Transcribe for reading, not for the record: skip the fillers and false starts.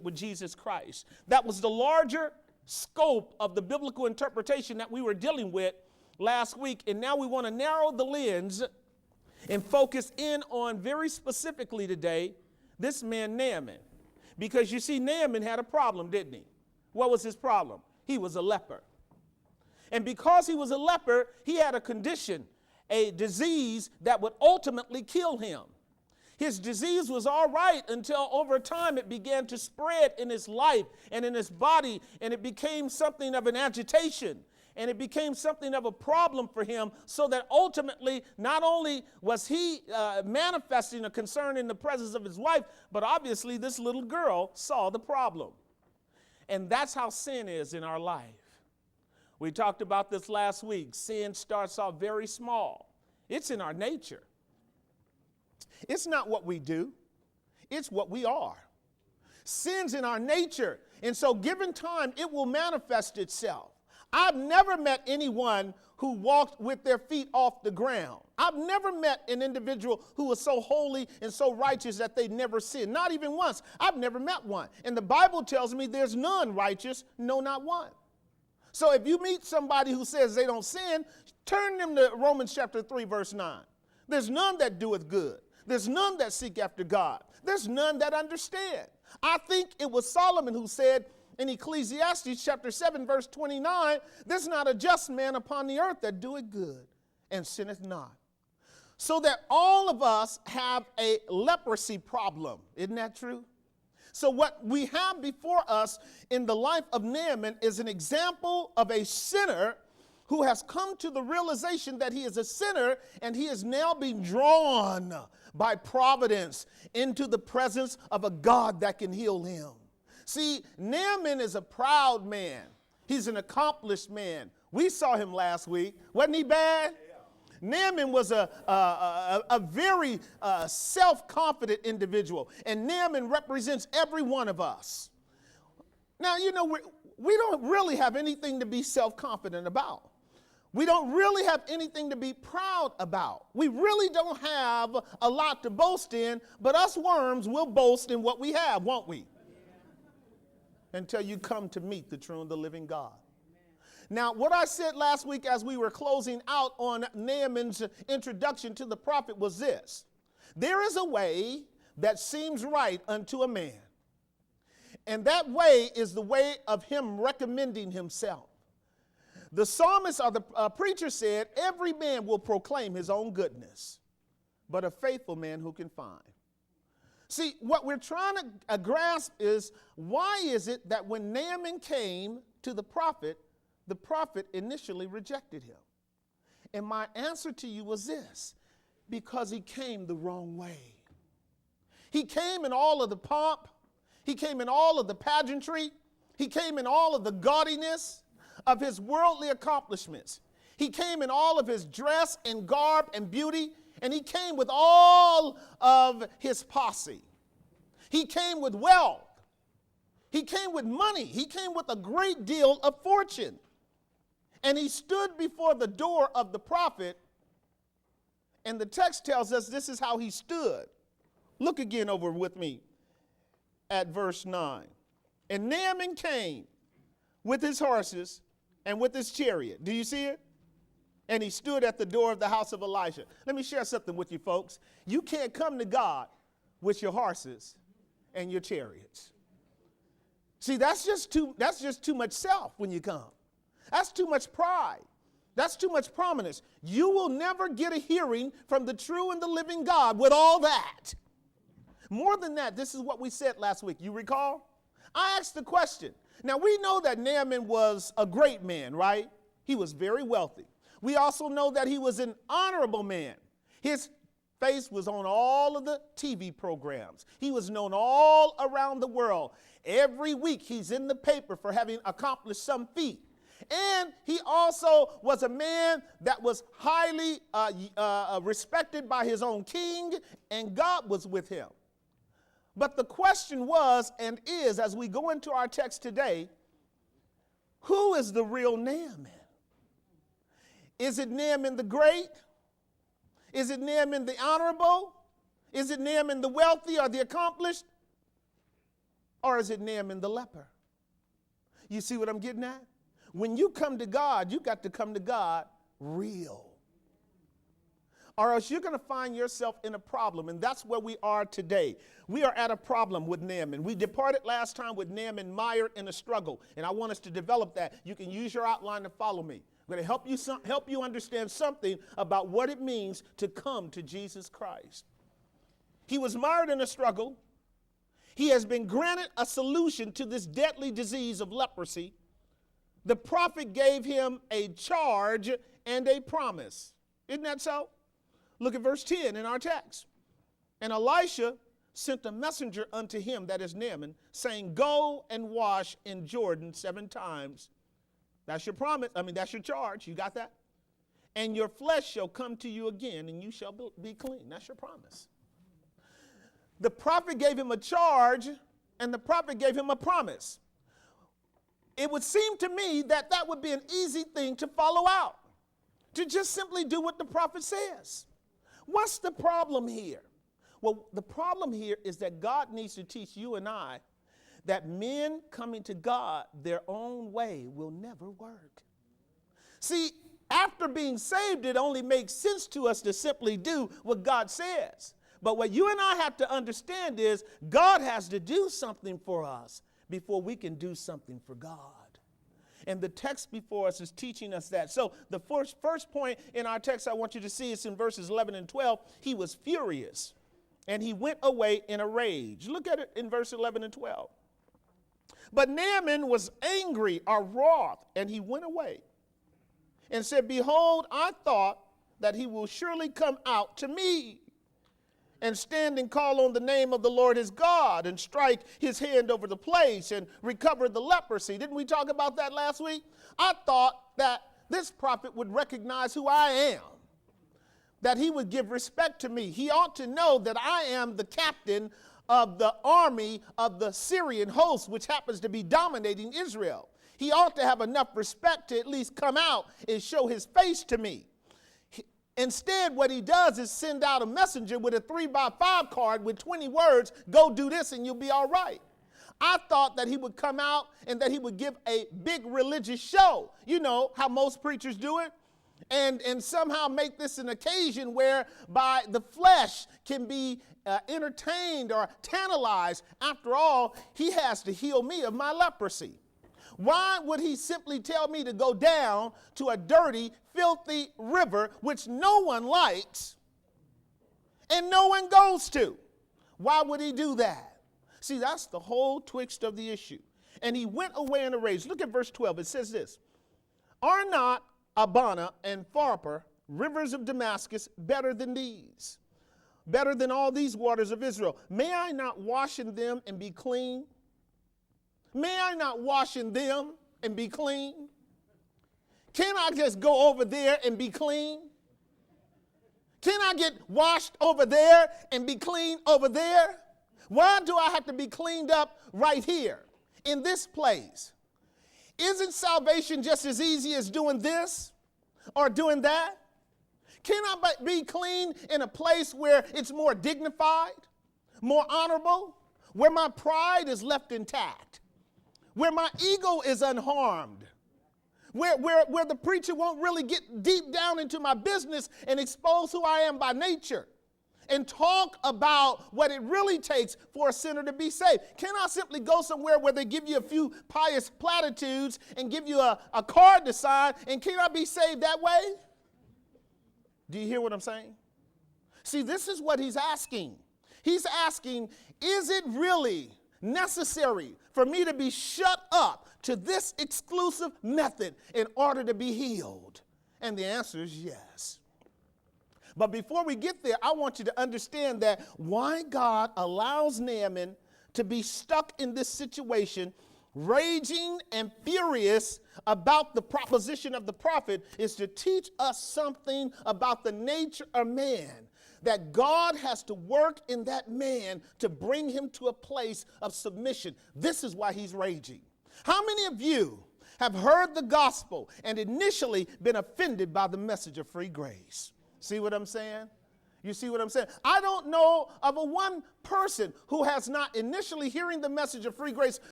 with Jesus Christ. That was the larger scope of the biblical interpretation that we were dealing with last week. And now we want to narrow the lens and focus in on very specifically today this man Naaman. Because you see, Naaman had a problem, didn't he? What was his problem? He was a leper. And because he was a leper, he had a condition, a disease that would ultimately kill him. His disease was all right until over time it began to spread in his life and in his body, and it became something of an agitation, and it became something of a problem for him, so that ultimately not only was he manifesting a concern in the presence of his wife, but obviously this little girl saw the problem. And that's how sin is in our life. We talked about this last week. Sin starts off very small. It's in our nature. It's not what we do. It's what we are. Sin's in our nature. And so given time, it will manifest itself. I've never met anyone who walked with their feet off the ground. I've never met an individual who was so holy and so righteous that they never sinned. Not even once. I've never met one. And the Bible tells me there's none righteous, no, not one. So if you meet somebody who says they don't sin, turn them to Romans chapter 3, verse 9. There's none that doeth good. There's none that seek after God. There's none that understand. I think it was Solomon who said in Ecclesiastes chapter 7, verse 29, there's not a just man upon the earth that doeth good and sinneth not. So that all of us have a leprosy problem. Isn't that true? So what we have before us in the life of Naaman is an example of a sinner who has come to the realization that he is a sinner, and he is now being drawn by providence into the presence of a God that can heal him. See, Naaman is a proud man. He's an accomplished man. We saw him last week. Wasn't he bad? Naaman was a very self-confident individual, and Naaman represents every one of us. Now, you know, we don't really have anything to be self-confident about. We don't really have anything to be proud about. We really don't have a lot to boast in, but us worms will boast in what we have, won't we? Until you come to meet the true and the living God. Now, what I said last week as we were closing out on Naaman's introduction to the prophet was this: there is a way that seems right unto a man, and that way is the way of him recommending himself. The psalmist or the preacher said, every man will proclaim his own goodness, but a faithful man who can find. See, what we're trying to grasp is, why is it that when Naaman came to the prophet initially rejected him? And my answer to you was this: because he came the wrong way. He came in all of the pomp. He came in all of the pageantry. He came in all of the gaudiness of his worldly accomplishments. He came in all of his dress and garb and beauty, and he came with all of his posse. He came with wealth. He came with money. He came with a great deal of fortune. And he stood before the door of the prophet, and the text tells us this is how he stood. Look again over with me at verse 9. And Naaman came with his horses and with his chariot. Do you see it? And he stood at the door of the house of Elisha. Let me share something with you folks. You can't come to God with your horses and your chariots. See, that's just too much self when you come. That's too much pride. That's too much prominence. You will never get a hearing from the true and the living God with all that. More than that, this is what we said last week. You recall? I asked the question. Now, we know that Naaman was a great man, right? He was very wealthy. We also know that he was an honorable man. His face was on all of the TV programs. He was known all around the world. Every week he's in the paper for having accomplished some feat. And he also was a man that was highly respected by his own king, and God was with him. But the question was and is, as we go into our text today, who is the real Naaman? Is it Naaman the great? Is it Naaman the honorable? Is it Naaman the wealthy or the accomplished? or is it Naaman the leper? You see what I'm getting at? When you come to God, you got to come to God real. Or else you're going to find yourself in a problem, and that's where we are today. We are at a problem with Naaman. We departed last time with Naaman mired in a struggle, and I want us to develop that. You can use your outline to follow me. I'm going to help you understand something about what it means to come to Jesus Christ. He was mired in a struggle. He has been granted a solution to this deadly disease of leprosy. The prophet gave him a charge and a promise. Isn't that so? Look at verse 10 in our text. And Elisha sent a messenger unto him, that is Naaman, saying, go and wash in Jordan 7 times. That's your promise. That's your charge. You got that? And your flesh shall come to you again, and you shall be clean. That's your promise. The prophet gave him a charge, and the prophet gave him a promise. It would seem to me that that would be an easy thing to follow out, to just simply do what the prophet says. What's the problem here? Well, the problem here is that God needs to teach you and I that men coming to God their own way will never work. See, after being saved, it only makes sense to us to simply do what God says. But what you and I have to understand is God has to do something for us before we can do something for God. And the text before us is teaching us that. So the first point in our text I want you to see is in verses 11 and 12. He was furious, and he went away in a rage. Look at it in verse 11 and 12. But Naaman was angry or wroth, and he went away and said, behold, I thought that he will surely come out to me and stand and call on the name of the Lord his God and strike his hand over the place and recover the leprosy. Didn't we talk about that last week? I thought that this prophet would recognize who I am, that he would give respect to me. He ought to know that I am the captain of the army of the Syrian host, which happens to be dominating Israel. He ought to have enough respect to at least come out and show his face to me. Instead, what he does is send out a messenger with a 3x5 card with 20 words, go do this and you'll be all right. I thought that he would come out and that he would give a big religious show. You know how most preachers do it? And somehow make this an occasion whereby the flesh can be entertained or tantalized. After all, he has to heal me of my leprosy. Why would he simply tell me to go down to a dirty, filthy river, which no one likes and no one goes to? Why would he do that? See, that's the whole twixt of the issue. And he went away in a rage. Look at verse 12. It says this, are not Abana and Pharpar, rivers of Damascus, better than these? Better than all these waters of Israel? May I not wash in them and be clean? May I not wash in them and be clean? Can I just go over there and be clean? Can I get washed over there and be clean over there? Why do I have to be cleaned up right here in this place? Isn't salvation just as easy as doing this or doing that? Can I be clean in a place where it's more dignified, more honorable, where my pride is left intact, where my ego is unharmed, where the preacher won't really get deep down into my business and expose who I am by nature and talk about what it really takes for a sinner to be saved? Can I simply go somewhere where they give you a few pious platitudes and give you a card to sign, and can I be saved that way? Do you hear what I'm saying? See, this is what he's asking. He's asking, is it really necessary for me to be shut up to this exclusive method in order to be healed? And the answer is yes. But before we get there, I want you to understand that why God allows Naaman to be stuck in this situation, raging and furious about the proposition of the prophet, is to teach us something about the nature of man, that God has to work in that man to bring him to a place of submission. This is why he's raging. How many of you have heard the gospel and initially been offended by the message of free grace? See what I'm saying? You see what I'm saying? I don't know of a one person who has not initially hearing the message of free grace